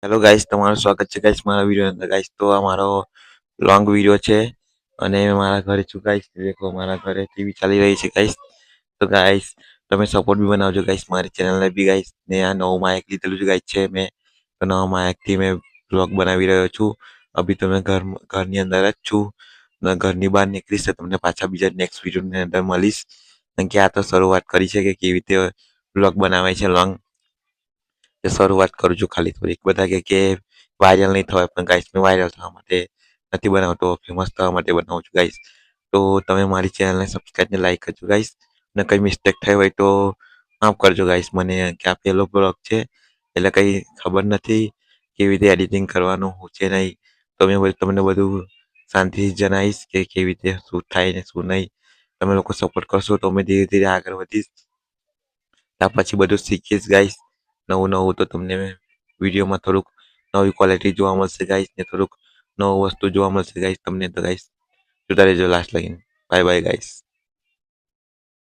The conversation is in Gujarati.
હેલો ગાઈસ, તમારું સ્વાગત છે ગાઈસ મારા વિડીયો અંદર ગાઈસ. તો આ મારો લોંગ વિડીયો છે અને મારા ઘરે છું ગાઈસ. દેખો મારા ઘરે ટીવી ચાલી રહી છે ગાઈસ. તો ગાઈસ તમે સપોર્ટ બી બનાવજો ગાઈસ મારી ચેનલને બી ગાઈસ. ને આ નવું માઇક લીધેલું છે ગાઈસ છે મેં. તો નવા માઇકથી મેં બ્લોગ બનાવી રહ્યો છું. અભી તો મેં ઘરની અંદર જ છું. ઘરની બહાર નીકળીશ તો તમને પાછા બીજા નેક્સ્ટ વિડીયોની અંદર મળીશ. કારણ કે આ તો શરૂઆત કરી છે કે કેવી રીતે બ્લોગ બનાવે છે લોંગ. એ શરૂઆત કરું છું ખાલી થોડીક. બધા કે વાયરલ નહીં થવાય, પણ ગાઈસ મેં વાયરલ થવા માટે નથી બનાવતો, ફેમસ થવા માટે બનાવું છું ગાઈસ. તો તમે મારી ચેનલને સબસ્ક્રાઈબ ને લાઈક કરજો ગાઈસ. અને કઈ મિસ્ટેક થઈ હોય તો માફ કરજો ગાઈસ મને, કે આ પહેલો બ્લોગ છે એટલે કઈ ખબર નથી કેવી રીતે એડિટિંગ કરવાનું હું છે નહીં. તો મેં તમને બધું શાંતિથી જણાવીશ કે કેવી રીતે શું થાય ને શું નહીં. તમે લોકો સપોર્ટ કરશો તો અમે ધીરે ધીરે આગળ વધીશ. ત્યાર પછી બધું શીખીશ ગાઈસ. નવું નવું તો તમને વિડીયોમાં થોડુંક નવી ક્વોલિટી જોવા મળશે ગાઈસ, ને થોડુંક નવું વસ્તુ જોવા મળશે ગાઈસ તમને. તો ગાઈસ જોતા રહેજો લાસ્ટ લગીને. Bye bye guys.